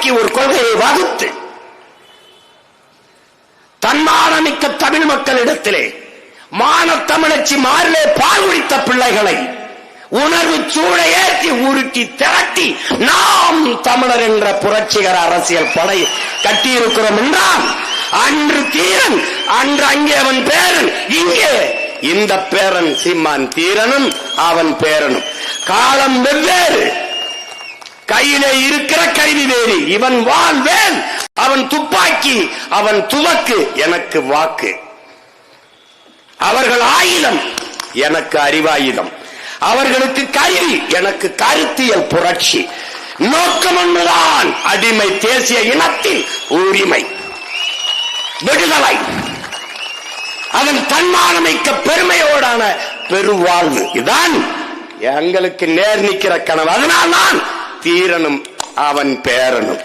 உருவாக்கி ஒரு கொள்கையை வகுத்து தன்மானமிக்க தமிழ் மக்களிடத்திலே மானத்தமிழச்சி மாறிலே பால் குடித்த பிள்ளைகளை உணர்வு சூழை ஏற்றி உருட்டி திரட்டி நாம் தமிழர் என்ற புரட்சிகர அரசியல் படை கட்டியிருக்கிறோம் என்றால் அன்று தீரன், அன்று அங்கே அவன் பேரன், இங்கே இந்த பேரன் சீமான் தீரனும் அவன் பேரனும். காலம் வெவ்வேறு, கையிலே இருக்கிற கைதி வேறு. இவன் வாள் வேல், அவன் துப்பாக்கி, அவன் துவக்கு, எனக்கு வாக்கு. அவர்கள் ஆயுதம், எனக்கு அறிவாயுதம். அவர்களுக்கு கருவி, எனக்கு கருத்தியல் புரட்சி. நோக்கம் ஒன்றுதான், அடிமை தேசிய இனத்தின் உரிமை, விடுதலை, அவன் தன்மானமிக்க பெருமையோடான பெருவாழ்வு. இதுதான் எங்களுக்கு நேர் நிற்கிற கனவு. அதனால் நான் தீரனும் அவன் பேரனும்.